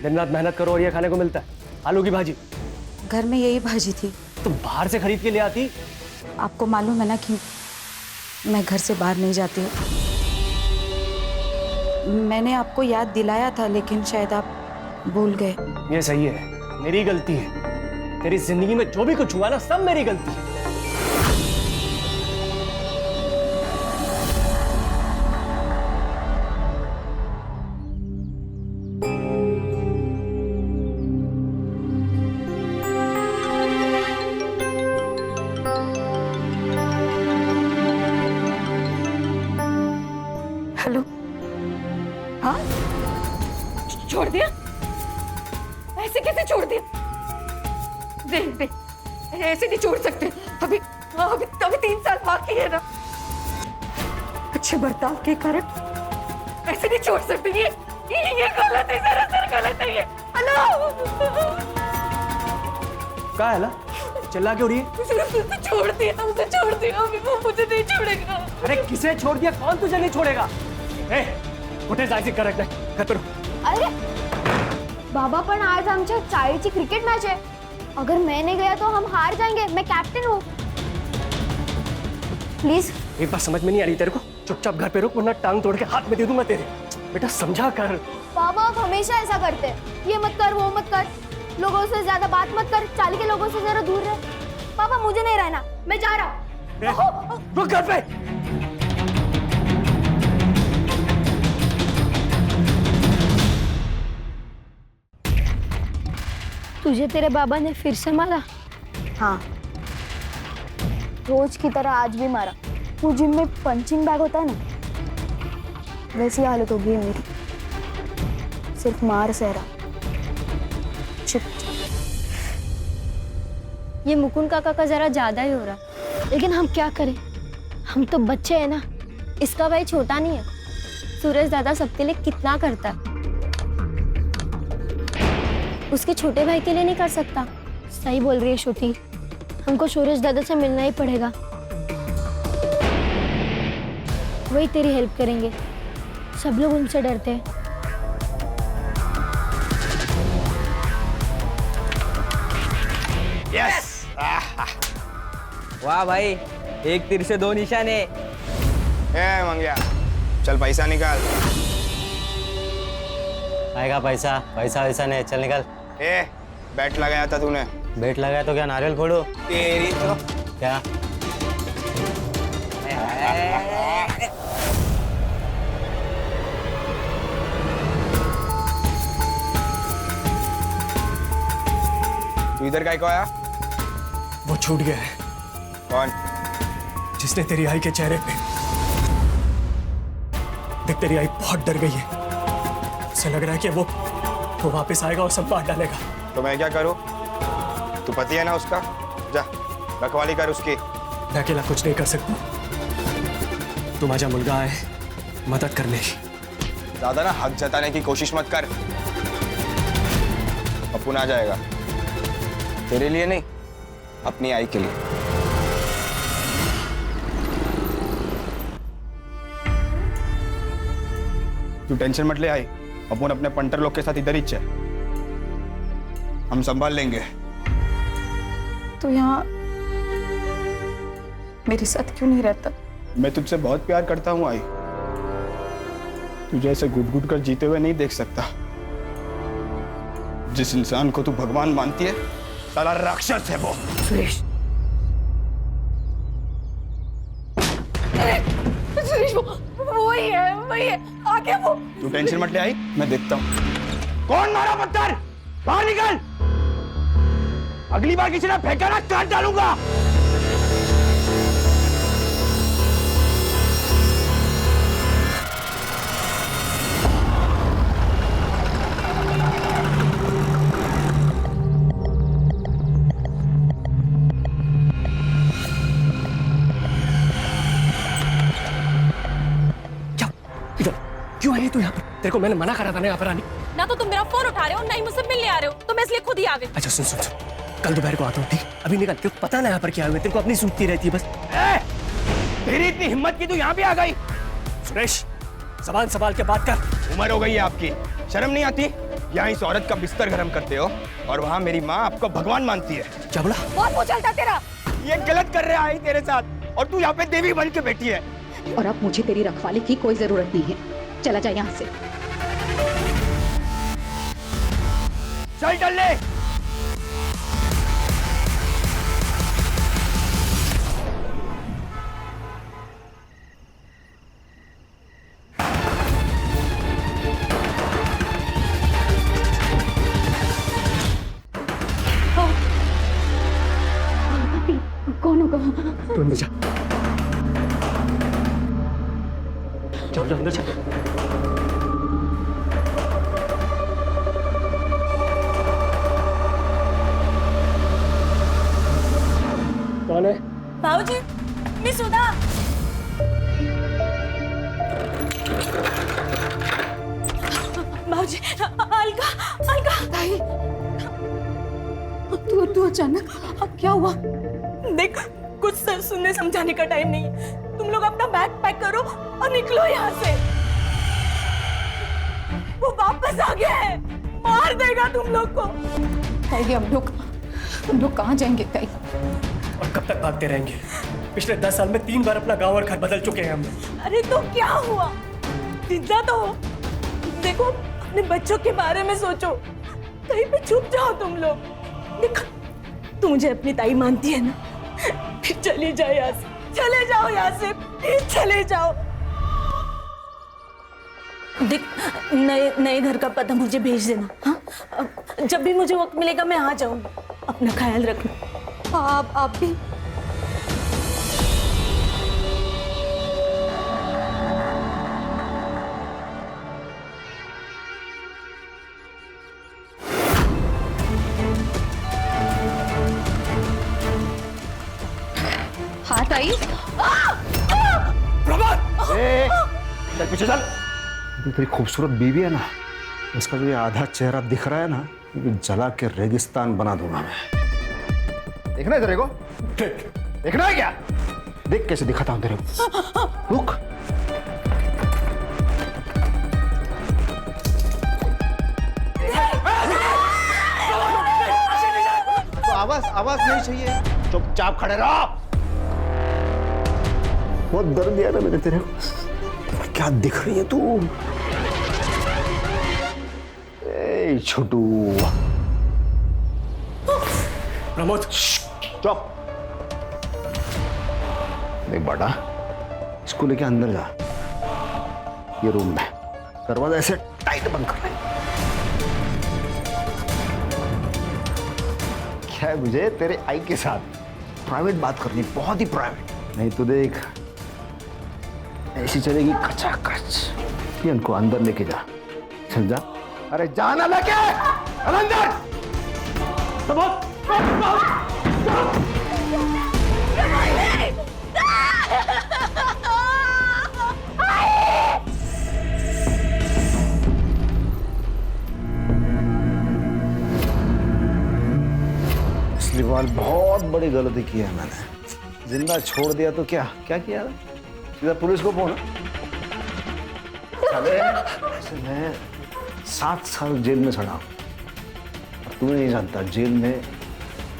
दिन रात मेहनत करो और ये खाने को मिलता है, आलू की भाजी। घर में यही भाजी थी। तुम बाहर से खरीद के ले आती। आपको मालूम है ना कि मैं घर से बाहर नहीं जाती हूँ। मैंने आपको याद दिलाया था लेकिन शायद आप भूल गए। ये सही है, मेरी गलती है। तेरी जिंदगी में जो भी कुछ हुआ ना, सब मेरी गलती है। हेलो। हाँ, छोड़ दिया? ऐसे कैसे छोड़ दिया? देख देख, ऐसे नहीं छोड़ सकते। अभी अभी अभी 3 साल बाकी है ना। अच्छे बर्ताव के कारण ऐसे नहीं छोड़ सकते। ये गलत है, सरासर गलत है ये। हेलो, क्या है ला? चिल्ला क्यों रही है? छोड़ दिया, उसे छोड़ दिया। अभी वो मुझे नहीं छोड़ेगा। अरे किसे छोड़ दिया? कौन तुझे नहीं छोड़ेगा? कुठे जायचे करेक्ट आहे? खतर अरे बाबा, पण आज आमच्या शाळेची क्रिकेट मॅच है। अगर मैं नहीं गया तो हम हार जाएंगे। मैं कैप्टन हूँ। प्लीज। एक बात समझ में नहीं आ रही तेरे को? चुपचाप घर पे रुक, वरना टांग तोड़ के हाथ में दे दूंगा तेरे। बेटा समझा कर। बाबा आप हमेशा ऐसा करते हैं, ये मत कर वो मत कर, लोगों से ज्यादा बात मत कर, चाली के लोगों से जरा दूर रह। पापा मुझे नहीं रहना, मैं जा रहा हूँ। रुक घर पे। तुझे तेरे बाबा ने फिर से मारा? हाँ, रोज की तरह आज भी मारा। वो जिम में पंचिंग बैग होता है ना, वैसी हालत हो गई है मेरी। सिर्फ मार सह रहा। चुप। ये मुकुंद काका का जरा ज्यादा ही हो रहा। लेकिन हम क्या करें, हम तो बच्चे हैं ना। इसका भाई छोटा नहीं है। सूरज दादा सबके लिए कितना करता है, उसके छोटे भाई के लिए नहीं कर सकता। सही बोल रही है श्रुति, हमको सूरज दादा से मिलना ही पड़ेगा। वही तेरी हेल्प करेंगे। सब लोग उनसे डरते हैं। यस। वाह भाई, एक तीर से 2 निशाने। मंगिया, चल पैसा निकाल। आएगा पैसा? पैसा वैसा नहीं, चल निकल। बैट लगाया था तूने। बेट लगाया तो क्या नारियल फोड़ो? तेरी तो क्या? तू इधर काय को आया? वो छूट गया है। कौन? जिसने तेरी आई के चेहरे पे देख, तेरी आई बहुत डर गई है। उसे लग रहा है कि वो वापस आएगा और सब बांट डालेगा। तो मैं क्या करूं? तू पति है ना उसका, जा रखवाली कर उसकी। मैं अकेला कुछ नहीं कर सकता। तू माझा मुलगा है, मदद करने की। ज्यादा ना हक जताने की कोशिश मत कर। अपुन आ जाएगा, तेरे लिए नहीं, अपनी आई के लिए। तू टेंशन मत ले आई, अपुन अपने पंटर लोग के साथ इधर ही है, हम संभाल लेंगे। तो यहाँ मेरे साथ क्यों नहीं रहता? मैं तुझसे बहुत प्यार करता हूँ आई, तुझे ऐसे घुट घुट कर जीते हुए नहीं देख सकता। जिस इंसान को तू भगवान मानती है, साला राक्षस है वो। सुरेश, सुरेश वही है आगे वो। तू टेंशन मत ले आई, मैं देखता हूँ। कौन मारा पत्थर? बाहर निकल। अगली बार किसी ने फेंका ना, काट डालूंगा। क्यों आई तू यहाँ पर? तेरे को मैंने मना करा था ना यहाँ पर आने। ना तो तुम मेरा फोन उठा रहे हो, ना ही मुझसे मिलने आ रहे हो, तो मैं इसलिए खुद ही आ गई। अच्छा सुन सुन सुन, कल दोपहर को आता हूँ, ठीक? अभी निकल, तेरे को पता ना यहाँ पर क्या हुआ। तेरे को अपनी सूझती रहती है बस। तेरी इतनी हिम्मत की तू यहाँ भी आ गई? सुरेश, जबान संभाल के बात कर। उम्र हो गई है आपकी, शर्म नहीं आती? यहाँ इस औरत का बिस्तर गर्म करते हो और वहाँ मेरी माँ आपको भगवान मानती है। क्या बोला? बहुत मुंह चलता तेरा। ये गलत कर रहा है तेरे साथ और तू यहाँ पे देवी बन के बैठी है। और अब मुझे तेरी रखवाली की कोई जरूरत नहीं है, चला जा यहाँ से। चल चल ले। कौन होगा? तू अंदर जा, चल अंदर जा। कौन है? बाबूजी, मैं सुधा। बाबूजी, अलका, अलका। ताई, तू अचानक अब क्या हुआ? देख, कुछ सुनने समझाने का टाइम नहीं है। तुम लोग अपना बैग पैक करो और निकलो यहाँ से। वो वापस आ गया है, मार देगा तुम लोग को। ताई, हम लोग कहाँ जाएंगे ताई? और कब तक भागते रहेंगे? पिछले 10 साल में 3 बार अपना गांव और घर बदल चुके हैं हम लोग। अरे तो क्या हुआ? जिंदा तो हो। देखो, अपने बच्चों के बारे में सोचो। कहीं पे छुप जाओ तुम लोग। देखो, तू मुझे अपनी ताई मानती है ना? फिर चले जाओ यहाँ से, चले जाओ यहाँ से, प्लीज चले जाओ। देख, नए घर का पता मुझे भेज देना। हाँ, जब भी मुझे वक्त मिलेगा मैं आ जाऊंगी। अपना ख्याल रखना। आप भी। हाँ ताई। प्रभात! चल पीछे चल। तेरी खूबसूरत बीवी है ना, इसका जो ये आधा चेहरा दिख रहा है ना, ये जला के रेगिस्तान बना दूंगा मैं। देखना है तेरे को? देखना है क्या? देख कैसे दिखाता हूं तेरे को। रुक। तो आवाज नहीं चाहिए, चुपचाप खड़े रहो। बहुत दर्द दिया ना मैंने तेरे को। क्या दिख रही है तू? ए छोटू। प्रमोद, चुप। देख बेटा, इसको लेके अंदर जा। ये रूम में दरवाजा ऐसे टाइट बंद कर ले। क्या है, मुझे तेरे आई के साथ प्राइवेट बात करनी, बहुत ही प्राइवेट। नहीं तो देख, ऐसी चलेगी कचाकच। ये इनको अंदर लेके जा। चल जा। अरे जाना लेके अंदर। पिछली बार बहुत बड़ी गलती की है मैंने। जिंदा छोड़ दिया तो क्या क्या किया? सीधा पुलिस को फोन। मैं 7 साल जेल में सड़ा हूं। तू नहीं जानता जेल में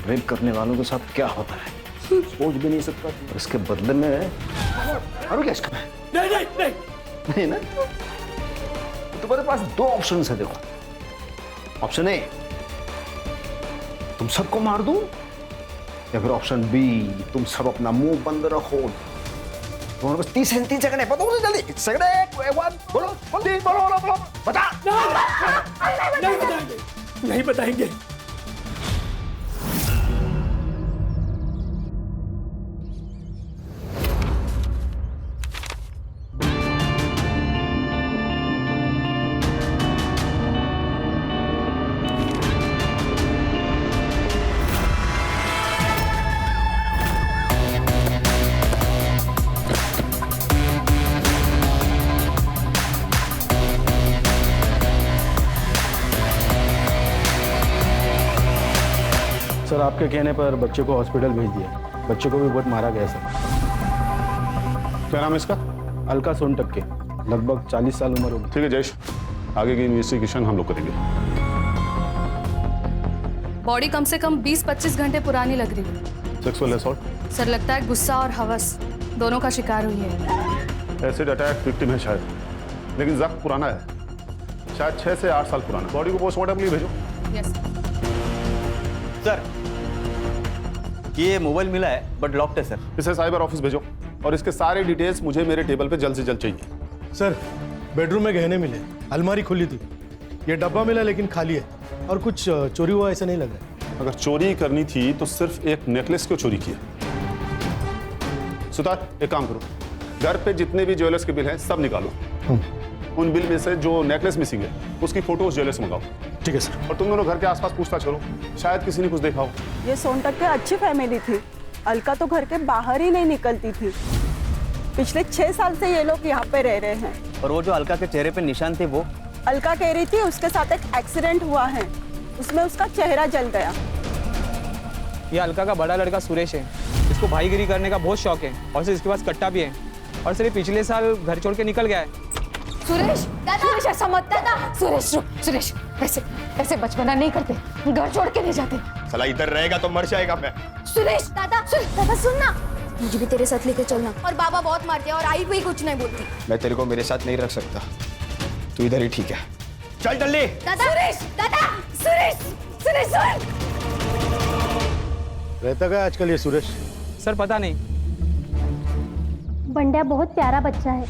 रेप करने वालों के साथ क्या होता है। सोच भी नहीं सकता। और इसके बदले में अरे क्या इसका? नहीं ना। तो तुम्हारे पास 2 ऑप्शन है। देखो, ऑप्शन ए, तुम सबको मार दूं, या फिर ऑप्शन बी, तुम सब अपना मुंह बंद रखो। तुम्हारे पास 30 सेकंड है। बताओ जल्दी। सेकंड बोलो, बोलो, बता। नहीं बताएंगे, नहीं बताएंगे। सर, आपके कहने पर बच्चे को हॉस्पिटल भेज दिया। बच्चे को भी बहुत मारा गया सर। क्या नाम है इसका? अलका सोनटक्के। लगभग 40 साल उम्र होगी। ठीक है जयेश, आगे की इन्वेस्टिगेशन हम लोग करेंगे। बॉडी कम से कम 20-25 घंटे पुरानी लग रही है। Sexual assault? सर लगता है गुस्सा और हवस दोनों का शिकार हुई है। एसिड अटैक विक्टिम है शायद, लेकिन जख्म पुराना है, शायद 6 से 8 साल पुराना। बॉडी को पोस्टमार्टम के लिए भेजो। यस सर, ये मोबाइल मिला है बट लॉक्ड है सर। इसे साइबर ऑफिस भेजो और इसके सारे डिटेल्स मुझे मेरे टेबल पे जल्द से जल्द चाहिए। सर, बेडरूम में गहने मिले, अलमारी खुली थी, ये डब्बा मिला लेकिन खाली है, और कुछ चोरी हुआ ऐसा नहीं लग रहा है। अगर चोरी करनी थी तो सिर्फ एक नेकलेस क्यों चोरी किया? सुतार, एक काम करो, घर पे जितने भी ज्वेलर्स के बिल हैं सब निकालो। उन बिल में से जो नेकलेस मिसिंग है उसकी फोटोज ज्वेलर्स मंगाओ। ठीक है सर। और तुम दोनों घर के आसपास पूछताछ करो, शायद किसी ने कुछ देखा हो। ये सोनटक के अच्छी फैमिली थी, अलका तो घर के बाहर ही नहीं निकलती थी। पिछले 6 साल से ये लोग यहाँ पे रह रहे हैं। और वो जो अलका के चेहरे पे निशान थे वो? अलका कह रही थी उसके साथ एक एक्सीडेंट हुआ है, उसमें उसका चेहरा जल गया। ये अलका का बड़ा लड़का सुरेश है, इसको भाईगिरी करने का बहुत शौक है और सिर्फ इसके पास कट्टा भी है। और सिर्फ पिछले साल घर छोड़ के निकल गया है। सुरेश, सुरेश ऐसा मत दादा। सुरेश रुक, सुरेश ऐसे बचपना नहीं करते, घर छोड़ के नहीं जाते। साला इधर रहेगा तो मर जाएगा मैं। सुरेश दादा सुनना, मुझे भी तेरे साथ लेके चलना। और बाबा बहुत मारते हैं और आई भी कुछ नहीं बोलती। मैं तेरे को मेरे साथ नहीं रख सकता, तू इधर ही ठीक है। चल जल्दी। सुरेश सुन। रहता क्या आजकल ये सुरेश? सर पता नहीं। बंड्या बहुत प्यारा बच्चा है।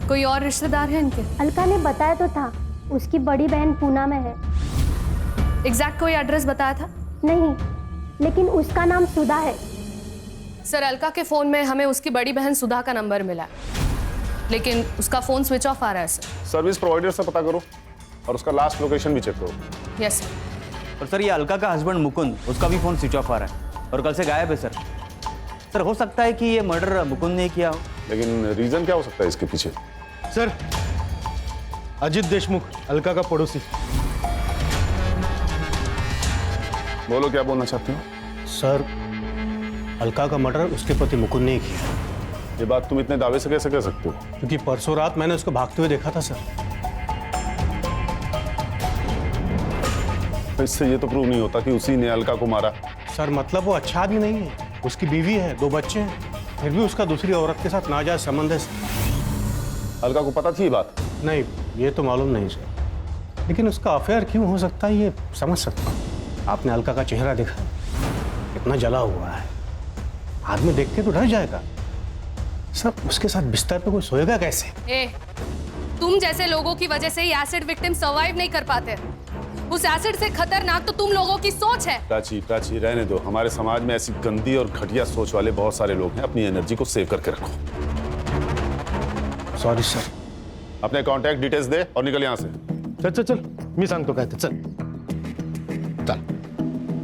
कोई और रिश्तेदार है इनके? अलका ने बताया तो था, उसकी बड़ी बहन पूना में है। एग्जैक्ट कोई एड्रेस बताया था? नहीं, लेकिन उसका नाम सुधा है। सर अलका के फोन में हमें उसकी बड़ी बहन सुधा का नंबर मिला, लेकिन उसका फोन स्विच ऑफ आ रहा है सर। सर्विस प्रोवाइडर से पता करो और उसका लास्ट लोकेशन भी चेक करो। Yes sir. और सर ये अलका का हस्बैंड मुकुंद, उसका भी फोन स्विच ऑफ आ रहा है और कल से गायब है सर। सर हो सकता है कि ये मर्डर मुकुंद ने किया हो। लेकिन रीजन क्या हो सकता है इसके पीछे? सर, अजित देशमुख, अलका का पड़ोसी। बोलो क्या बोलना चाहते हो? सर, अलका का मर्डर उसके पति मुकुंद ने ही किया। ये बात तुम इतने दावे से कैसे कह सकते हो? क्योंकि परसों रात मैंने उसको भागते हुए देखा था सर। इससे ये तो प्रूव नहीं होता कि उसी ने अलका को मारा। सर मतलब वो अच्छा आदमी नहीं है, उसकी बीवी है, 2 बच्चे हैं, फिर भी उसका दूसरी औरत के साथ नाजायज संबंध है। अलका को पता थी ये बात? नहीं, ये तो मालूम नहीं सर, लेकिन उसका अफेयर क्यों हो सकता है ये समझ सकता हूँ। आपने अलका का चेहरा देखा, कितना जला हुआ है, आदमी देख के तो डर जाएगा। सर उसके साथ बिस्तर पे कोई सोएगा कैसे? तुम जैसे लोगों की वजह से ही एसिड विक्टिम सर्वाइव नहीं कर पाते। उस एसिड से खतरनाक तो तुम लोगों की सोच है। प्राची रहने दो, हमारे समाज में ऐसी गंदी और घटिया सोच वाले बहुत सारे लोग हैं। अपनी एनर्जी को सेव करके रखो। Sorry sir. अपने कांटेक्ट डिटेल्स दे और निकल यहाँ से। चल मी सांगतो काय ते, चल।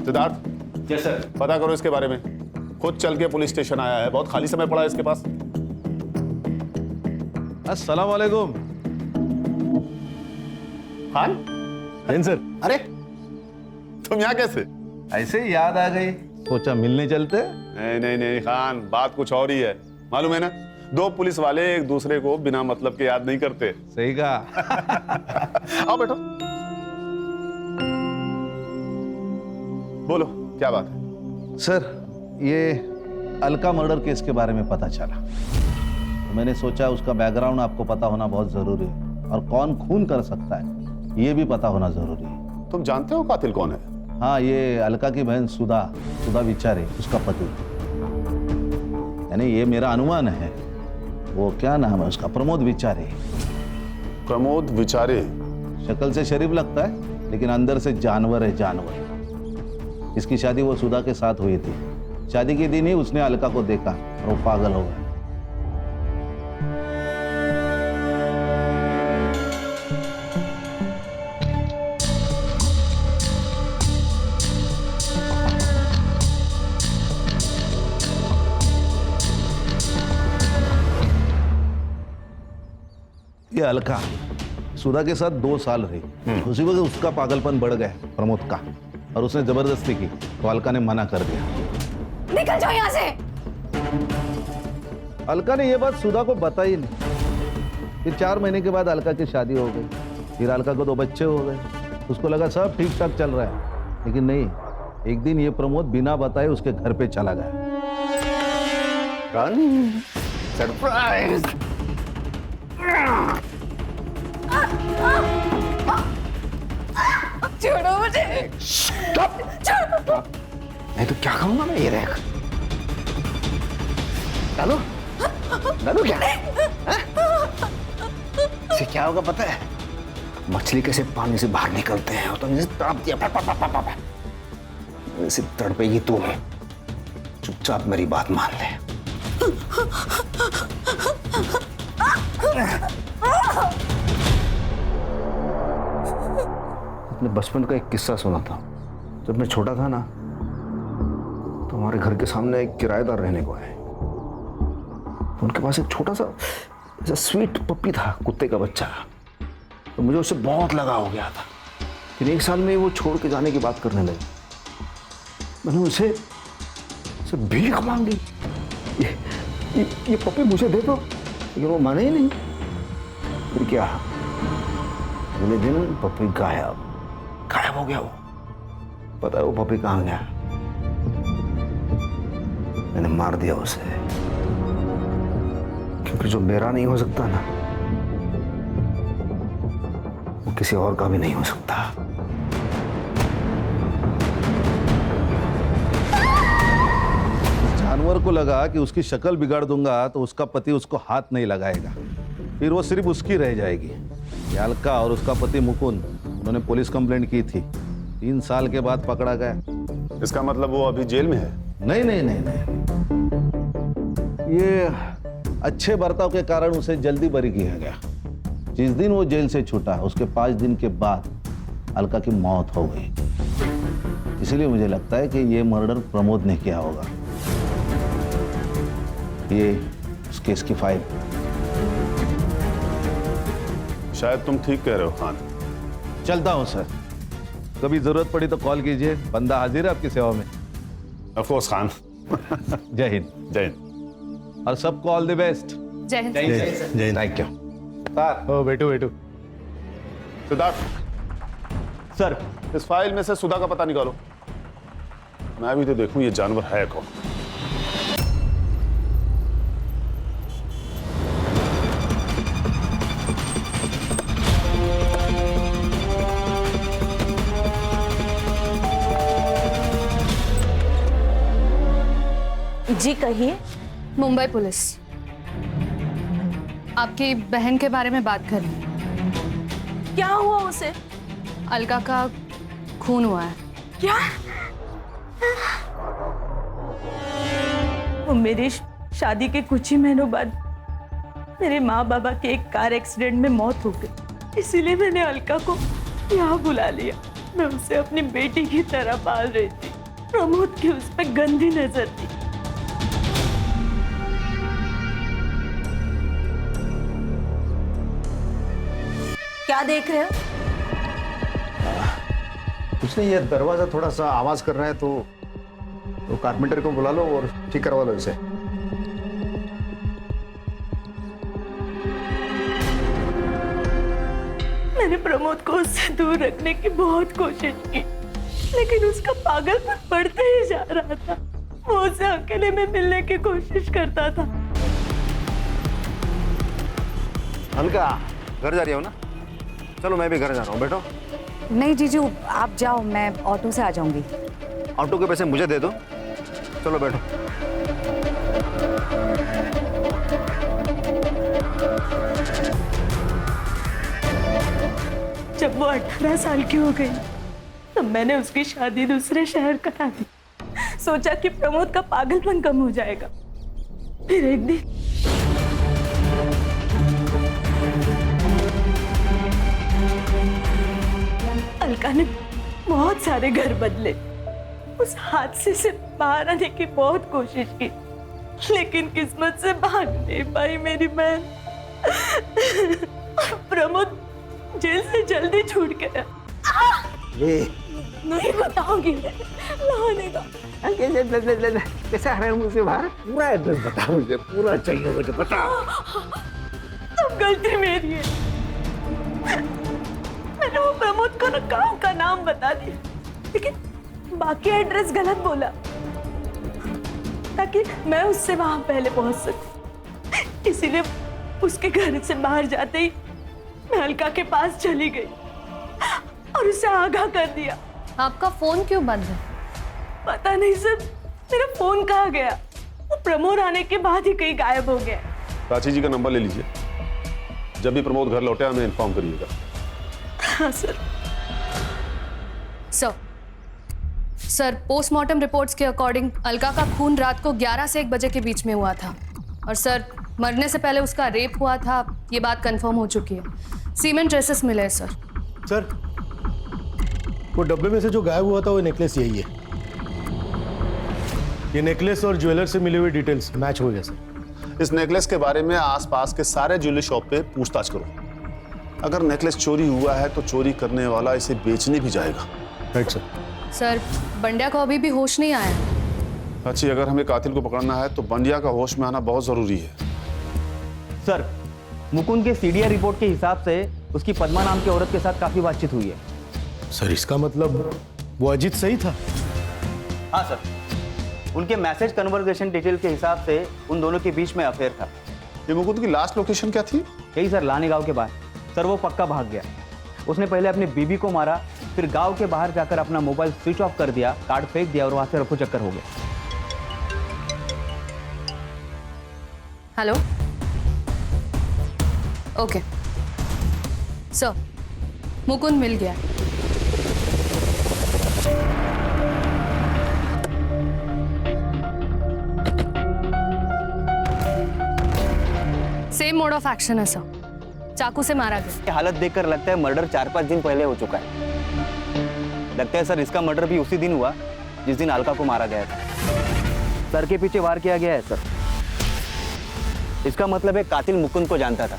सिद्धार्थ। Yes sir. पता करो इसके बारे में, खुद चल के पुलिस स्टेशन आया है, बहुत खाली समय पड़ा है इसके पास। अस्सलाम वालेकुम। खान सर। अरे तुम यहाँ कैसे? ऐसे ही याद आ गई, सोचा मिलने चलते। नहीं खान, बात कुछ और ही है। मालूम है ना, 2 पुलिस वाले एक दूसरे को बिना मतलब के याद नहीं करते। सही कहा। आओ बैठो। बोलो क्या बात है? सर, ये अलका मर्डर केस के बारे में पता चला, तो मैंने सोचा उसका बैकग्राउंड आपको पता होना बहुत जरूरी है, और कौन खून कर सकता है ये भी पता होना जरूरी है। तुम जानते हो कातिल कौन है? हाँ, ये अलका की बहन सुधा विचारे, उसका पति। यानी ये मेरा अनुमान है। वो क्या नाम है उसका? प्रमोद विचारे। प्रमोद विचारे? शक्ल से शरीफ लगता है, लेकिन अंदर से जानवर है, जानवर। इसकी शादी वो सुधा के साथ हुई थी। शादी के दिन ही उसने अलका को देखा और वो पागल हो गया। ये अलका सुधा के साथ 2 साल रही। उसी वक्त उसका पागलपन बढ़ गया प्रमोद का, और उसने जबरदस्ती की, तो अलका ने मना कर दिया। निकल जाओ यहाँ से। अलका ने यह बात सुधा को बताई नहीं। फिर 4 महीने के बाद अलका की शादी हो गई। फिर अलका को 2 बच्चे हो गए। उसको लगा सब ठीक ठाक चल रहा है, लेकिन नहीं, एक दिन ये प्रमोद बिना बताए उसके घर पे चला गया। रानी, सरप्राइज। छोड़ो मुझे। नहीं तो क्या करूंगा मैं? ये देख, डालो डालो क्या? इसे क्या होगा पता है? मछली कैसे पानी से बाहर निकलते हैं, तो मुझे तड़प दिया, ऐसे तड़पेगी तू। चुपचाप मेरी बात मान ले। अपने बचपन का एक किस्सा सुना था। जब मैं छोटा था ना, तो हमारे घर के सामने एक किराएदार रहने को आए। उनके पास एक छोटा सा ऐसा स्वीट पप्पी था, कुत्ते का बच्चा। तो मुझे उससे बहुत लगाव हो गया था। फिर एक साल में वो छोड़ के जाने की बात करने लगे। मैंने उसे भीख मांगी, ये पप्पी मुझे दे दो, लेकिन वो माने ही नहीं। फिर क्या, अगले दिन पप्पी गायब हो गया। वो पता है वो पप्पी कहाँ गया? मैंने मार दिया उसे, क्योंकि जो मेरा नहीं हो सकता ना, वो किसी और का भी नहीं हो सकता। जानवर को लगा कि उसकी शक्ल बिगाड़ दूंगा तो उसका पति उसको हाथ नहीं लगाएगा, फिर वो सिर्फ उसकी रह जाएगी। अलका और उसका पति मुकुंद, उन्होंने पुलिस कंप्लेंट की थी। 3 साल के बाद पकड़ा गया। इसका मतलब वो अभी जेल में है? नहीं नहीं नहीं नहीं, ये अच्छे बर्ताव के कारण उसे जल्दी बरी किया गया। जिस दिन वो जेल से छूटा, उसके 5 दिन के बाद अलका की मौत हो गई। इसलिए मुझे लगता है कि ये मर्डर प्रमोद ने किया होगा। ये उस केस की फाइल। शायद तुम ठीक कह रहे हो खान। चलता हूं सर, कभी जरूरत पड़ी तो कॉल कीजिए, बंदा हाजिर है आपकी सेवा में। Of course Khan. जय हिंद। जय हिंद। और सबको ऑल द बेस्ट। जय हिंद। जय हिंद। Thank you. ओ बेटू सिद्धार्थ सर, इस फाइल में से सुधा का पता निकालो। मैं भी तो देखूं ये जानवर है कौन। जी कहिए। मुंबई पुलिस आपकी बहन के बारे में बात कर रही है। क्या हुआ उसे? अलका का खून हुआ है। क्या? वो मेरी शादी के कुछ ही महीनों बाद मेरे माँ बाबा के एक कार एक्सीडेंट में मौत हो गई। इसीलिए मैंने अलका को यहाँ बुला लिया। मैं उसे अपनी बेटी की तरह पाल रही थी। प्रमोद की उस पर गंदी नजर थी। क्या देख रहे हो? कुछ नहीं, ये दरवाजा थोड़ा सा आवाज कर रहा है, तो कारपेंटर को बुला लो और ठीक करवा लो इसे। मैंने प्रमोद को उससे दूर रखने की बहुत कोशिश की, लेकिन उसका पागलपन बढ़ता ही जा रहा था। वो उसे अकेले में मिलने की कोशिश करता था। अलका, घर जा रही हो ना? चलो मैं भी घर जा रहा हूँ, बैठो। नहीं जीजू, आप जाओ, मैं ऑटो से आ जाऊंगी। ऑटो के पैसे मुझे दे दो। चलो बैठो। जब वो 18 साल की हो गई, तब मैंने उसकी शादी दूसरे शहर करा दी। सोचा कि प्रमोद का पागलपन कम हो जाएगा। फिर एक दिन अलका ने बहुत सारे घर बदले। उस हादसे से बाहर आने की बहुत कोशिश की, लेकिन किस्मत से भाग नहीं पाई मेरी बहन। प्रमोद जेल से जल्दी छूट गया। नहीं बताऊंगी लाने का। कैसे आ रहे हैं मुझसे बाहर? पूरा एड्रेस बता मुझे, पूरा चाहिए मुझे, बता। सब गलती मेरी है। मैंने वो प्रमोद को गांव का नाम बता दिया, लेकिन बाकी एड्रेस गलत बोला ताकि मैं उससे वहां पहले पहुंच सकूं। इसीलिए उसके घर से बाहर जाते ही मैं अलका के पास चली गई और उसे आगाह कर दिया। आपका फोन क्यों बंद है? पता नहीं सर, मेरा फोन कहाँ गया? वो प्रमोद आने के बाद ही कहीं गायब हो गया। प्राची जी का नंबर ले लीजिए, जब भी प्रमोद घर लौटे हमें इन्फॉर्म करिएगा। हाँ सर। सर, पोस्टमार्टम रिपोर्ट्स के अकॉर्डिंग अलका का खून रात को 11 से 1 बजे के बीच में हुआ था और सर मरने से पहले उसका रेप हुआ था, ये बात कंफर्म हो चुकी है। सीमेंट ट्रेसेस मिले हैं सर। सर, वो डब्बे में से जो गायब हुआ था वो नेकलेस यही है। ये नेकलेस और ज्वेलर से मिले हुए डिटेल्स मैच हो गए सर। इस नेकलेस के बारे में आसपास के सारे ज्वेलरी शॉप पे पूछताछ करो। अगर नेकलेस चोरी हुआ है तो चोरी करने वाला इसे बेचने भी जाएगा। Right sir. सर, बंड्या को अभी भी होश नहीं आया। अच्छी, अगर हमें कातिल को पकड़ना है तो बंड्या का होश में आना बहुत जरूरी है। सर, मुकुंद के सीडीआर रिपोर्ट के हिसाब से उसकी पद्मा नाम की औरत के साथ काफी बातचीत हुई है। सर, इसका मतलब वो अजीत सही था? हाँ सर, उनके मैसेज कन्वर्सेशन डिटेल के हिसाब से उन दोनों के बीच में अफेयर था। ये मुकुंद की लास्ट लोकेशन क्या थी? यही सर, लाने गांव के बाहर। सर, वो पक्का भाग गया। उसने पहले अपनी बीबी को मारा, फिर गांव के बाहर जाकर अपना मोबाइल स्विच ऑफ कर दिया, कार्ड फेंक दिया और वहां से रफू चक्कर हो गया। हेलो, ओके सर, मुकुंद मिल गया। सेम मोड ऑफ एक्शन है सर, चाकू से मारा गया। हालत देखकर लगता है मर्डर 4-5 दिन पहले हो चुका है। लगता है सर इसका मर्डर भी उसी दिन हुआ जिस दिन अलका को मारा गया था। सर के पीछे वार किया गया है सर। इसका मतलब है कातिल मुकुंद को जानता था,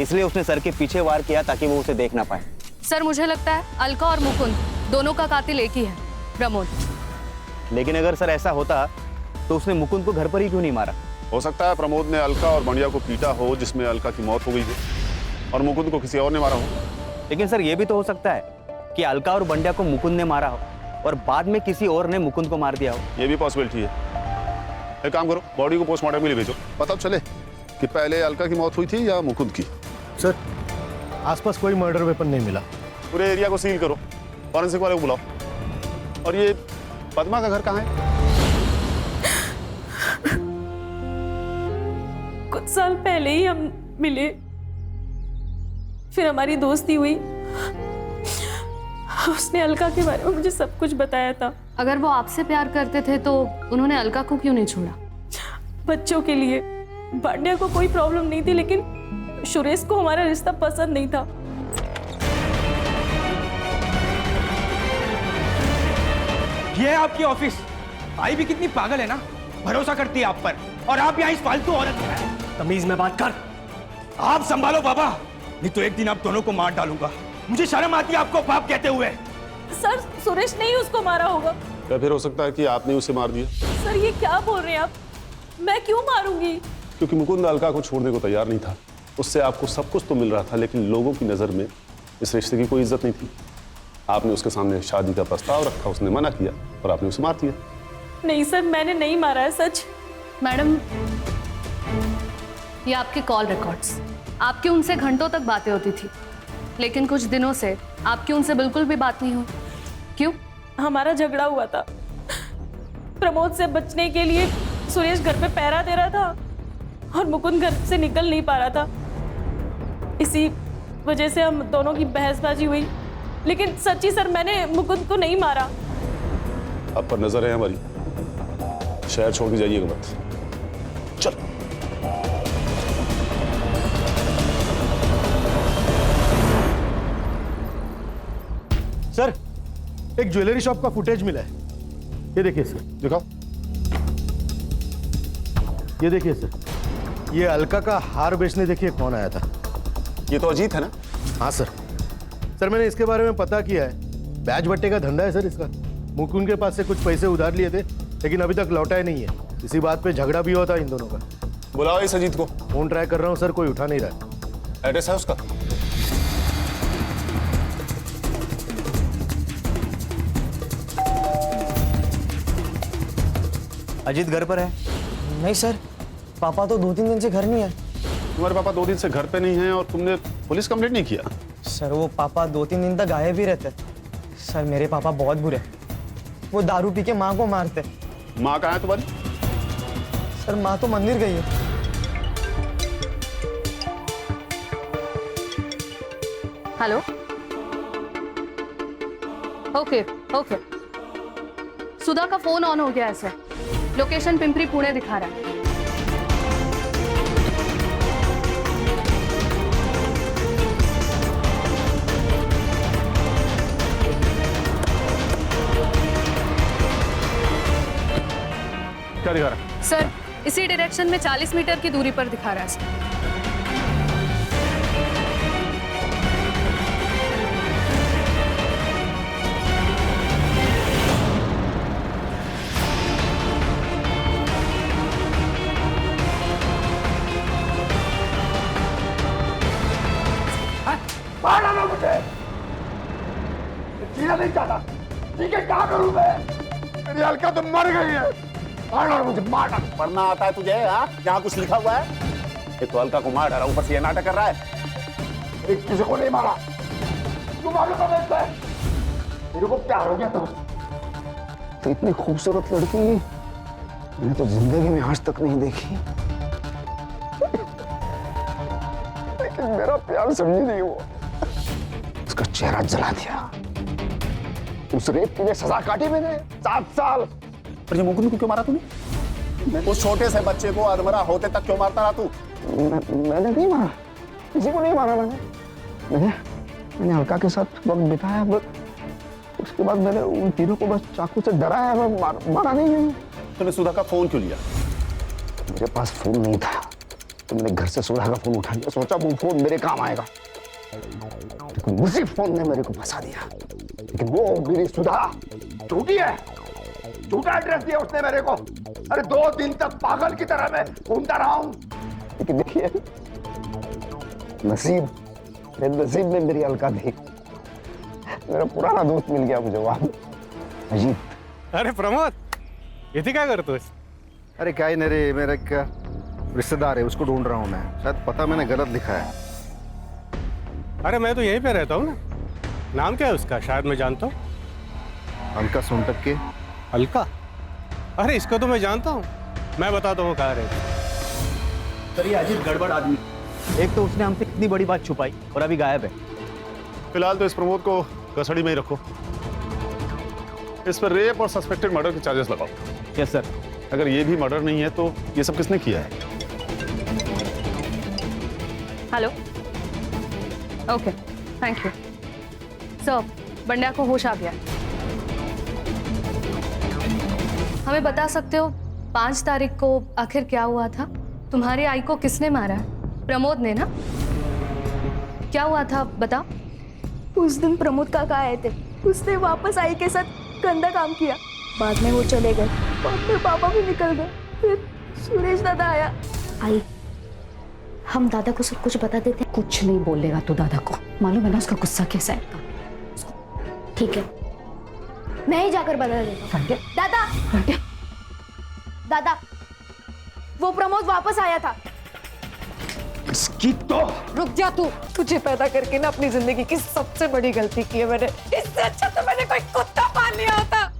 इसलिए उसने सर के पीछे वार किया ताकि वो उसे देख ना पाए। सर, मुझे लगता है अलका और मुकुंद दोनों का कातिल एक ही है, प्रमोद। लेकिन अगर सर ऐसा होता तो उसने मुकुंद को घर पर ही क्यों नहीं मारा? हो सकता है प्रमोद ने अलका और बंड्या को पीटा हो, जिसमें अलका की मौत हो गई थी, और मुकुंद को किसी और ने मारा हो। लेकिन सर, ये भी तो हो सकता है कि अलका और बंड्या को मुकुंद ने मारा हो और बाद में किसी और ने मुकुंद को मार दिया हो। ये भी पॉसिबिलिटी है। एक काम करो, बॉडी को पोस्टमार्टम के लिए भेजो, पता चले कि पहले अलका की मौत हुई थी या मुकुंद की। सर, आसपास कोई मर्डर वेपन नहीं मिला। पूरे एरिया को सील करो, फॉरेंसिक वाले को बुलाओ। और ये पद्मा का घर कहाँ है? कुछ साल पहले ही हम मिले, फिर हमारी दोस्ती हुई। उसने अलका के बारे में मुझे सब कुछ बताया था। अगर वो आपसे प्यार करते थे तो उन्होंने अलका को क्यों नहीं छोड़ा? बच्चों के लिए। बंड्या को कोई प्रॉब्लम नहीं थी, लेकिन सुरेश को हमारा रिश्ता पसंद नहीं था। ये है आपकी ऑफिस। आई भी कितनी पागल है ना, भरोसा करती है आप पर, और आप यहाँ इस फालतू औरत है। तमीज में बात कर। आप संभालो बाबा, नहीं तो एक दिन आप दोनों को मार डालूंगा। मुझे शर्म आती है आपको बाप कहते हुए। सर, सुरेश ने ही उसको मारा होगा। या फिर हो सकता है कि आपने उसे मार दिया। सर, ये क्या बोल रहे हैं आप? मैं क्यों मारूंगी? क्योंकि मुकुंद अलका को छोड़ने को तैयार नहीं था। उससे आपको सब कुछ तो मिल रहा था, लेकिन लोगों की नज़र में इस रिश्ते की कोई इज्जत नहीं थी। आपने उसके सामने शादी का प्रस्ताव रखा, उसने मना किया और आपने उसे मार दिया। नहीं सर, मैंने नहीं मारा है, सच। मैडम, ये आपके कॉल रिकॉर्ड्स। आपकी उनसे घंटों तक बातें होती थी, लेकिन कुछ दिनों से आपकी उनसे बिल्कुल भी बात नहीं हुई। क्यों? हमारा झगड़ा हुआ था। प्रमोद से बचने के लिए सुरेश घर पे पहरा दे रहा था और मुकुंद घर से निकल नहीं पा रहा था। इसी वजह से हम दोनों की बहसबाजी हुई। लेकिन सच्ची सर, मैंने मुकुंद को नहीं मारा। आप पर नजर है हमारी, शहर छोड़ के जाइएगा मत। चल। सर, एक ज्वेलरी शॉप का फुटेज मिला है। ये देखिए सर। दिखाओ। ये देखिए सर, ये अलका का हार बेचने देखिए कौन आया था। ये तो अजीत है ना? हाँ सर। सर, मैंने इसके बारे में पता किया है। बैच बट्टे का धंधा है सर इसका। मुकुंद के पास से कुछ पैसे उधार लिए थे, लेकिन अभी तक लौटाए नहीं है। इसी बात पे झगड़ा भी हुआ था इन दोनों का। बुलाओ इस अजीत को। फोन ट्राई कर रहा हूँ सर, कोई उठा नहीं रहा है। एड्रेस है उसका? अजीत घर पर है? नहीं सर, पापा तो 2-3 दिन से घर नहीं है। तुम्हारे पापा 2 दिन से घर पे नहीं हैं और तुमने पुलिस कंप्लेंट नहीं किया? सर वो पापा 2-3 दिन तक गायब ही रहते। सर मेरे पापा बहुत बुरे, वो दारू पी के माँ को मारते। माँ कहाँ है तुम्हारी? सर माँ तो मंदिर गई है। हेलो, ओके ओके, सुधा का फोन ऑन हो गया है सर। लोकेशन पिंपरी पुणे दिखा रहा है। क्या दिखा रहा है? सर इसी डायरेक्शन में 40 मीटर की दूरी पर दिखा रहा है सर। मार डालो मुझे, जीना नहीं चाहता। ठीक है, क्या करूं मैं? मेरी अलका तो मर गई है। मार डालो मुझे, मार डालो। पढ़ना आता है तुझे? हाँ, यहाँ कुछ लिखा हुआ है? ये तो अलका को मार डाला, ऊपर से ये नाटक कर रहा है। एक किसी को नहीं मारा, तू मालूम है मुझसे? मेरे को प्यार हो गया तो इतनी खूबसूरत लड़की मैंने तो जिंदगी में आज तक नहीं देखी। लेकिन मेरा प्यार समझी नहीं वो, उसका चेहरा जला दिया। उस रेप के लिए सजा काटी मैंने 7 साल। पर ये मुकुंद को क्यों मारा तूने? उस छोटे से बच्चे को अधमरा होते तक क्यों मारता रहा तू? मैंने नहीं मारा, किसी को नहीं मारा। मैंने अलका के साथ वक्त बिताया, बस उसके बाद मैंने उन तीनों को बस चाकू से डराया, मारा नहीं है। तूने सुधा का फोन क्यों लिया? मेरे पास फोन नहीं था तो मैंने घर से सुधा का फोन उठा लिया, सोचा वो फोन मेरे काम आएगा। लेकिन उसी फोन ने मेरे को फंसा दिया। लेकिन वो मेरी सुधा झूठी है, झूठा एड्रेस दिया उसने मेरे को। अरे 2 दिन तक पागल की तरह मैं घूमता रहा हूं। लेकिन देखिए, मेरे नसीब में मेरी अलका थी। मेरा पुराना दोस्त मिल गया मुझे वहां, अजीत। अरे प्रमोद, इथे काय करतोस? अरे क्या ही नहीं रे, मेरा क्या रिश्तेदार है, उसको ढूंढ रहा हूँ मैं। शायद पता मैंने गलत लिखा है। अरे मैं तो यहीं पे रहता हूँ ना। नाम क्या है उसका? शायद मैं जानता हूँ। अलका सोनटक के। अलका? अरे इसको तो मैं जानता हूँ, मैं बताता हूँ कहाँ रहती। सर ये अजीत गड़बड़ आदमी, एक तो उसने हमसे कितनी बड़ी बात छुपाई और अभी गायब है। फिलहाल तो इस प्रमोद को कस्टडी में ही रखो। इस पर रेप और सस्पेक्टेड मर्डर के चार्जेस लगाओ। Yes sir. अगर ये भी मर्डर नहीं है तो ये सब किसने किया है? Hello, okay, thank you sir. Bandya को होश आ गया। हमें बता सकते हो 5 तारीख को आखिर क्या हुआ था? तुम्हारी आई को किसने मारा है? प्रमोद ने ना? क्या हुआ था बताओ। उस दिन प्रमोद काका आए थे, उसने वापस आई के साथ गंदा काम किया। बाद में वो चले गए, बाद में पापा भी निकल गए, फिर सुरेश दादा आया। आई, हम दादा को सब कुछ बता देते। कुछ नहीं बोलेगा तो दादा को, मालूम है ना उसका गुस्सा कैसा है। ठीक है, मैं ही जाकर बता देता हूँ। दादा, दादा, वो प्रमोद वापस आया था। इसकी तो रुक जा तू। तुझे पैदा करके ना अपनी जिंदगी की सबसे बड़ी गलती की है मैंने। इससे अच्छा तो मैंने कोई कुत्ता पाल लिया होता।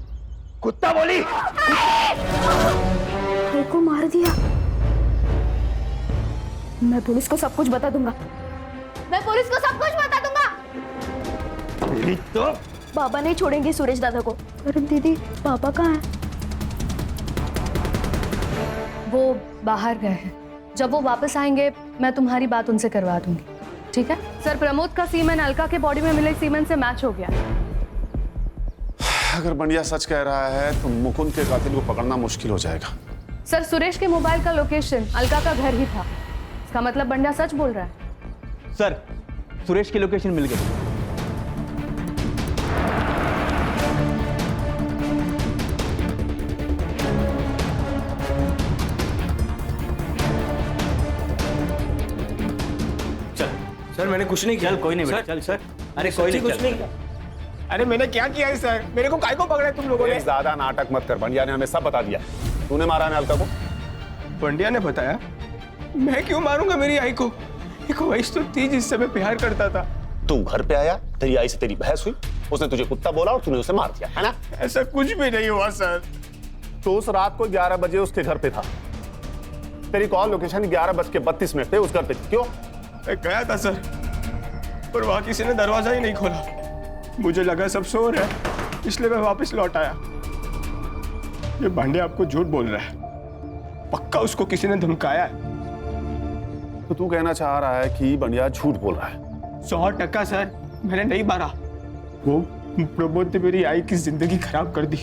कुत्ता बोली? भाई को मार दिया। मैं पुलिस को सब कुछ बता दूंगा। मैं पुलिस को सब कुछ बता दूंगा। मेरी तो बाबा नहीं छोड़ेंगे सुरेश दादा को। अरे दीदी, पापा कहाँ हैं? वो बाहर गए हैं। जब वो वापस आएंगे मैं तुम्हारी बात उनसे करवा दूंगी, ठीक है? सर प्रमोद का सीमेन अलका के बॉडी में मिले सीमेन से मैच हो गया। अगर बंडिया सच कह रहा है तो मुकुंद के कातिल को पकड़ना मुश्किल हो जाएगा। सर सुरेश के मोबाइल का लोकेशन अलका का घर ही था। इसका मतलब बंडिया सच बोल रहा है। सर सुरेश की लोकेशन मिल गई। सर मैंने कुछ नहीं किया। चल कोई नहीं बेटा, चल सर। अरे कोई नहीं, कुछ नहीं किया। अरे मैंने क्या किया है सर? मेरे को काय को पकड़ा तुम लोगों ने? ज्यादा नाटक मत कर, बंडिया ने हमें सब बता दिया। तूने मारा है अलका को? बंडिया ने बताया? मैं क्यों मारूंगा मेरी आई को? एक वैश तो थी जिससे मैं प्यार करता था। तू घर पे आया, तेरी आई से तेरी बहस हुई, उसने तुझे कुत्ता बोला और तूने उसे मार दिया, है ना? ऐसा कुछ भी नहीं हुआ सर। तो उस रात को 11 बजे उसके घर पे था। तेरी कॉल लोकेशन 11:32 पे उस घर पे थी। क्यों? मैं गया था सर, पर वहां किसी ने दरवाजा ही नहीं खोला। मुझे लगा सब सो रहे हैं, इसलिए मैं वापस लौट आया। ये भांडे आपको झूठ बोल रहा है, पक्का उसको किसी ने धमकाया है। तो तू कहना चाह रहा है कि बंडिया झूठ बोल रहा है? 100% सर, मैंने नहीं मारा। वो प्रमोद ने मेरी आई की जिंदगी खराब कर दी,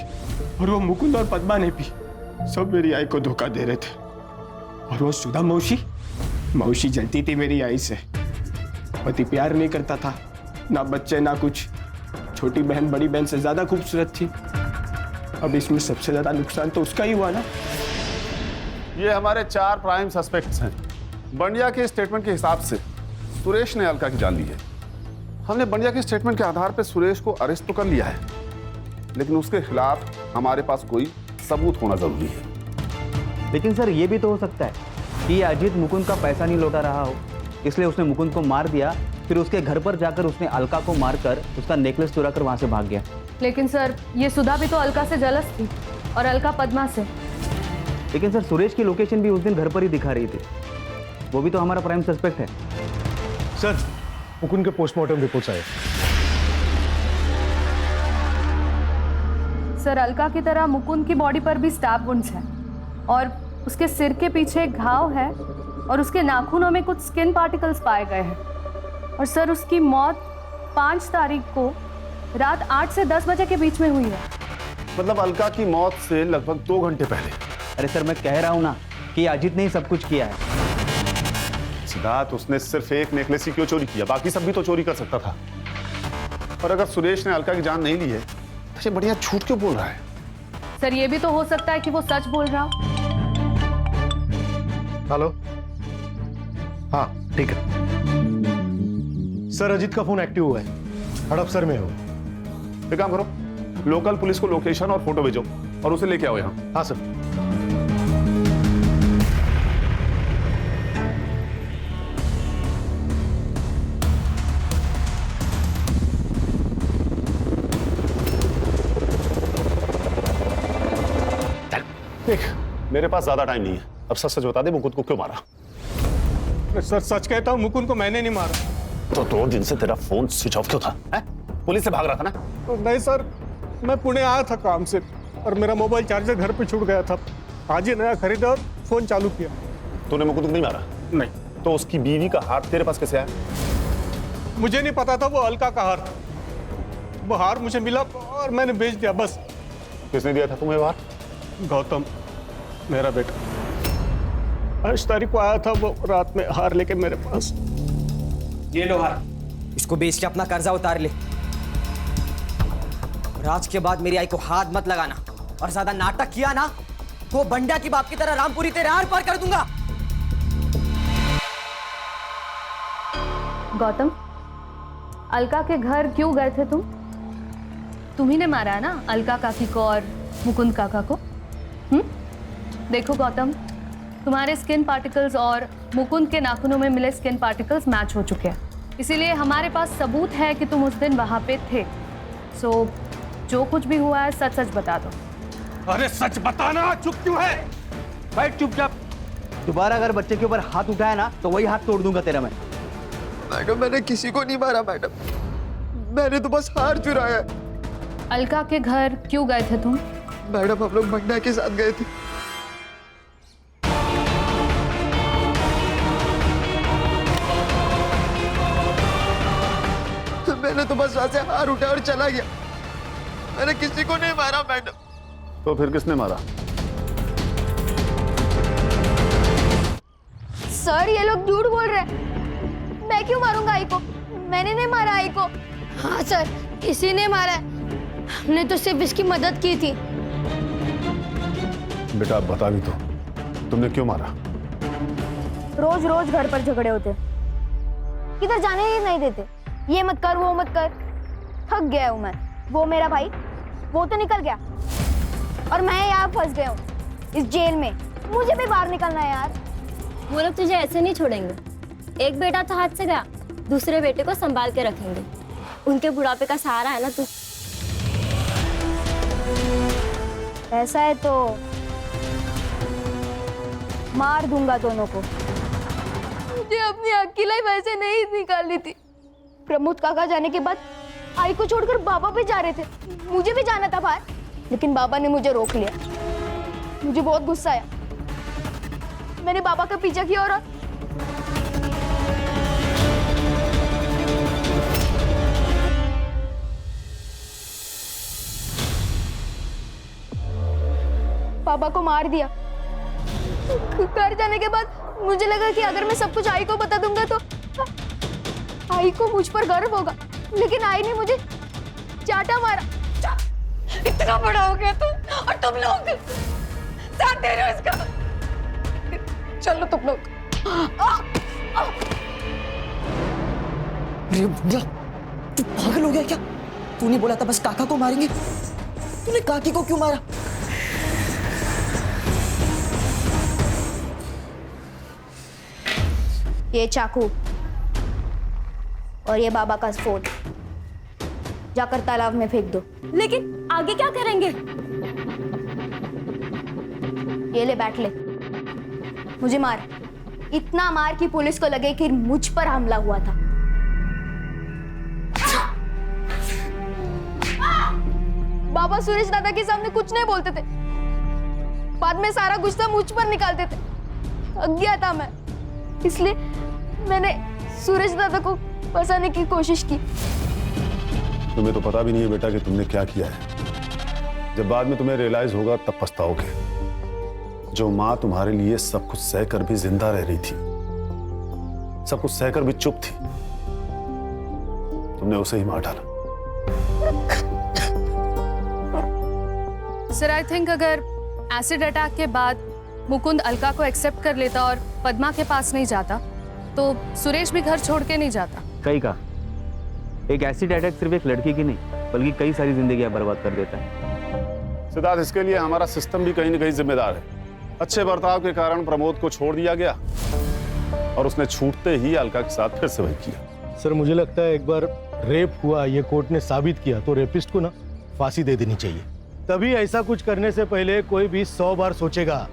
और वो मुकुंद और पद्मा ने भी सब मेरी आई को धोखा दे रहे थे। और वो सुधा मौसी जलती थी मेरी आई से। पति प्यार नहीं करता था, ना बच्चे ना कुछ। छोटी बहन बड़ी बहन से ज्यादा खूबसूरत थी। अब इसमें सबसे ज्यादा नुकसान तो उसका ही हुआ ना। ये हमारे 4 प्राइम सस्पेक्ट्स हैं। बंडिया के स्टेटमेंट के हिसाब से सुरेश ने अलका की जान ली है। हमने बंडिया के स्टेटमेंट के आधार पर सुरेश को अरेस्ट तो कर लिया है, लेकिन उसके खिलाफ हमारे पास कोई सबूत होना जरूरी है। लेकिन सर ये भी तो हो सकता है कि अजीत मुकुंद का पैसा नहीं लौटा रहा हो, इसलिए उसने मुकुंद को मार दिया, फिर उसके घर पर जाकर उसने अलका को मारकर उसका नेकलेस चुरा कर वहां से भाग गया। लेकिन सर ये सुधा भी तो अलका से जलस थी, और अलका पद्मा से। लेकिन सर सुरेश की लोकेशन भी उस दिन घर पर ही दिखा रही थी, वो भी तो हमारा प्राइम सस्पेक्ट है। सर मुकुंद के पोस्टमार्टम रिपोर्ट्स आए। सर अलका की तरह मुकुंद की बॉडी पर भी स्टैब वुंड्स हैं, और उसके सिर के पीछे एक घाव है, और उसके नाखूनों में कुछ स्किन पार्टिकल्स पाए गए हैं। और सर उसकी मौत 5 तारीख को रात 8 से 10 बजे के बीच में हुई है। मतलब अलका की मौत से लगभग 2 घंटे पहले। अरे सर मैं कह रहा हूं ना कि अजीत ने ही सब कुछ किया है। सिद्धार्थ, उसने सिर्फ एक नेकलेस ही क्यों चोरी किया? बाकी सब भी तो चोरी कर सकता था। और अगर सुरेश ने अलका की जान नहीं ली है तो ये बढ़िया झूठ क्यों बोल रहा है? सर ये भी तो हो सकता है कि वो सच बोल रहा हो। हेलो, हाँ ठीक है सर। अजीत का फोन एक्टिव हुआ है, हड़पसर में हो। एक काम करो, लोकल पुलिस को लोकेशन और फोटो भेजो और उसे लेके आओ यहाँ। हाँ सर। देख, मेरे पास ज्यादा टाइम नहीं है, अब सच सच बता दे, मुकुंद को क्यों मारा? सर सच कहता हूँ, मुकुंद को मैंने नहीं मारा। तो 2 दिन से तेरा फोन स्विच ऑफ क्यों था? है? पुलिस से भाग रहा था ना? तो नहीं सर, मैं पुणे आया था काम से, और मेरा मोबाइल चार्जर घर पे छूट गया था। आज ही नया खरीदा और फोन चालू किया। तूने मुकुंद को नहीं मारा? नहीं। तो उसकी बीवी का हार तेरे पास कैसे आया? मुझे नहीं पता था वो अलका का हार था। वो हार मुझे मिला और मैंने बेच दिया, बस। किसने दिया था तुम्हें हार? गौतम, मेरा बेटा। 8 तारीख को आया था वो रात में हार लेके मेरे पास। ये लो हार, इसको बेच के अपना कर्जा उतार ले। और आज के बाद मेरी आई को हाथ मत लगाना, और ज्यादा नाटक किया ना तो बंडिया की बाप की तरह रामपुरी तेरे आर पार कर दूंगा। गौतम, अलका के घर क्यों गए थे तुम? तुम्ही ने मारा है ना अलका काकी को और मुकुंद काका को? देखो गौतम, तुम्हारे स्किन पार्टिकल्स और मुकुंद के नाखूनों में मिले स्किन पार्टिकल्स मैच हो चुके हैं, इसीलिए हमारे पास सबूत है कि तुम उस दिन वहां पे थे। सो जो कुछ भी हुआ है सच सच बता दो। अरे सच बताना, चुप क्यों है? बैठ चुपचाप। दोबारा अगर बच्चे के ऊपर हाथ उठाया ना तो वही हाथ तोड़ दूंगा तेरा मैं। मैडम, मैंने किसी को नहीं मारा मैडम, मैंने तो बस हार चुराया। अलका के घर क्यों गए थे तुम? मैडम, हम लोग बंडिया के साथ गए थे। मैंने तो बस वहां से हार उठा और चला गया, मैंने किसी को नहीं मारा मैडम। तो फिर किसने मारा? सर ये लोग झूठ बोल रहे हैं। मैं क्यों मारूंगा आई को? मैंने नहीं मारा आई को। हाँ सर, किसी ने मारा है, हमने तो सिर्फ इसकी मदद की थी। बेटा बता भी तो, तुमने क्यों मारा? रोज रोज घर पर झगड़े होते, किधर जाने ही नहीं देते। ये मत कर वो मत कर, थक गया हूं मैं। वो मेरा भाई, वो तो निकल गया और मैं यहाँ फंस गया हूँ इस जेल में। मुझे भी बाहर निकलना है यार। वो लोग तुझे ऐसे नहीं छोड़ेंगे। एक बेटा तो हाथ से गया, दूसरे बेटे को संभाल के रखेंगे। उनके बुढ़ापे का सहारा है ना तू। ऐसा है तो मार दूंगा दोनों को। मुझे अपनी अकेलाई वैसे नहीं निकालनी थी। प्रमोद काका जाने के बाद आई को छोड़कर बाबा भी जा रहे थे। मुझे भी जाना था बाहर, लेकिन बाबा ने मुझे रोक लिया। मुझे बहुत गुस्सा आया। मैंने बाबा का पीछा किया और बाबा को मार दिया। घर जाने के बाद मुझे लगा कि अगर मैं सब कुछ आई को बता दूंगा तो आई को मुझ पर गर्व होगा, लेकिन आई ने मुझे चाटा मारा। इतना बड़ा हो गया तू और तुम लोग साथ दे रहे हो इसका। चलो तुम लोग। तू पागल हो गया क्या? तूने बोला था बस काका को मारेंगे, तूने काकी को क्यों मारा? ये चाकू और ये बाबा का फोन जाकर तालाब में फेंक दो। लेकिन आगे क्या करेंगे? ये ले, बैठ ले। मुझे मार, इतना मार कि पुलिस को लगे कि मुझ पर हमला हुआ था। बाबा सुरेश दादा के सामने कुछ नहीं बोलते थे, बाद में सारा गुस्सा मुझ पर निकालते थे। थक गया था मैं, इसलिए मैंने सुरेश दादा को फंसाने की कोशिश की। तुम्हें तो पता भी नहीं है बेटा कि तुमने क्या किया है। जब बाद में तुम्हें रियलाइज होगा तब पछताओगे। जो माँ तुम्हारे लिए सब कुछ सहकर भी जिंदा रह रही थी, सब कुछ सहकर भी चुप थी, तुमने उसे ही मार डाला। सर आई थिंक अगर एसिड अटैक के बाद मुकुंद अलका को एक्सेप्ट कर लेता और पद्मा के पास नहीं जाता तो सुरेश भी घर छोड़ के नहीं जाता। सही कहा। एक एसिड अटैक सिर्फ एक लड़की की नहीं बल्कि कई सारी जिंदगियां बर्बाद कर देता है। सिद्धार्थ, इसके लिए हमारा सिस्टम भी कहीं न कहीं जिम्मेदार है। अच्छे बर्ताव के कारण प्रमोद को छोड़ दिया गया और उसने छूटते ही अलका के साथ फिर से वही किया। सर मुझे लगता है एक बार रेप हुआ, ये कोर्ट ने साबित किया तो रेपिस्ट को ना फांसी दे देनी चाहिए। तभी ऐसा कुछ करने से पहले कोई भी 100 बार सोचेगा।